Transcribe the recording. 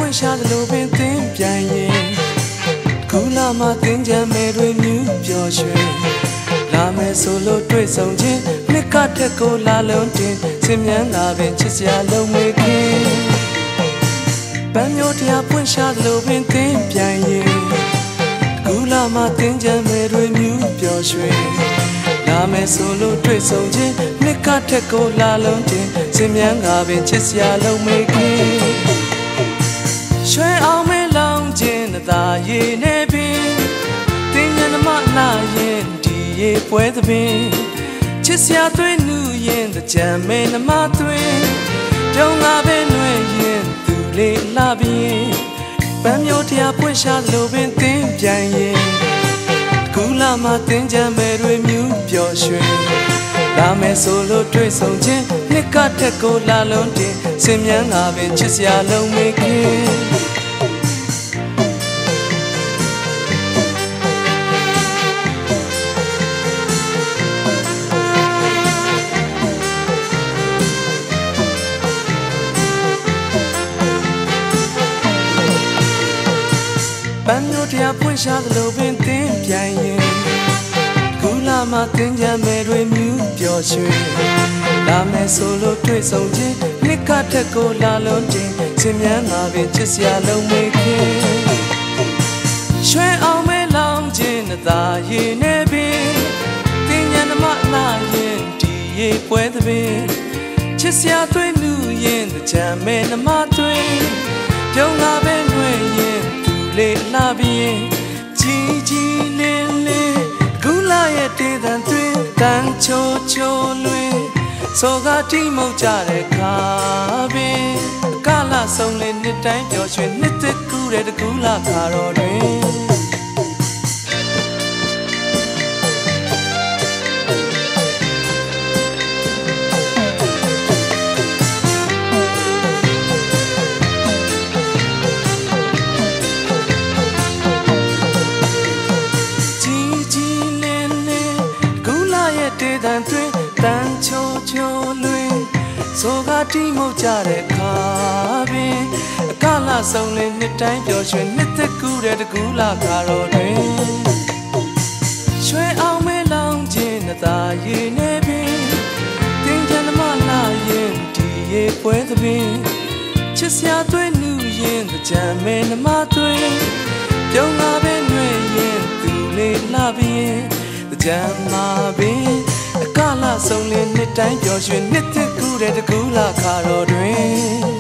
ပွင့်ရှာသလိုပင်သင်ပြန်ရင်ကူလာမှသင်ကြမ်းမဲ့တွေမြူးပျော်ရွှင်လာမယ်ဆိုလို့တွေ့ဆုံခြင်းနှစ်ကထက်ကိုလာလုံးတင်စင်မြန်းလာပင်ချစ်စရာလုံးဝေးခင်ပန်းမျိုးတရားပွင့်ရှာသလိုပင်သင်ပြန်ရင်ကူလာမှသင်ကြမ်းမဲ့တွေမြူးပျော်ရွှင်လာမယ်ဆိုလို့တွေ့ဆုံခြင်းနှစ်ကထက်ကိုလာလုံးတင်စင်မြန်းလာပင်ချစ်စရာလုံးဝေးခင်ရွှဲအောင်မဲလောင်ခြင်းသာရည်နေပြီတင်းညနမလာရင်ဒီရေပွဲသပင်ချစ်စရာသွေးနူးရင်တကြံမဲနမသွေးတုံးငါပဲနှွေရင်သူလေးလာပြီးပန်းမျိုးတရားပွင့်ရှာလို့ပင်သင်ပြန်ရင်ကူလာမှသင်ကြံမဲတွေမြူးပျော်ရွှင်လာမယ်ဆိုလို့တွေ့ဆုံခြင်းနှစ်ကထက်ကိုလာလုံးတင်စင်မြန်းငါပင်ချစ်စရာလုံးမေးခင်ပန်းမျိုးတရားပွင့်ရှာသလိုပင်သင်ပြန်ရင်ကူလာမှသင်ကြမ်းမဲတွေမြူးပျော်ရွှင်လာမယ်ဆိုလို့တွေ့ဆုံခြင်းနှစ်ကထက်ကိုလာလုံးတင်စင်မြန်းငါပင်ချစ်စရာလုံးမေးခင်ရွှဲအောင်မဲလောင်ခြင်းသာရည်နေပြီတင်းညနမလာရင်ဒီရေပွဲသပင်ချစ်စရာသွေးနူးရင်တကြံမဲနမသွေးပြုံးလာပဲနှွေရင်လေးလာပြီးကြီးကြီးလေးလေးကူလာရဲ့တေးသံသွင်းတန်ချိုချိုလွင်စောကတိမောက်ကြတဲ့ခါပင်ကလာဆုံးလေးနှစ်တိုင်းပျော်ရွှင်နှစ်သက်ကူတဲ့တကူလာခါတော်တွင်တန်သွင်းတန်ချိုချိုလွင်စောကတိမောက်ကြတဲ့ခါပင်ကလာဆုံးလေးနှစ်တိုင်းပျော်ရွှင်နှစ်သက်ကူတဲ့တကူလာခါတော်တွင်ရွှဲအောင်မဲလောင်ခြင်းသာရည်နေပြီတင်းချမ်းမလာရင်ဒီရေပွဲသပင်ချစ်စရာသွေးနူးရင်ကြံမဲနမသွေးပြုံးလာပဲနှွေရင်သူလေးလာပြီးကြံမှာပင်ကလာဆုံးလေးနှစ်တိုင်းပျော်ရွှင်နှစ်သက်ကူတဲ့တကူလာခါတော်တွင်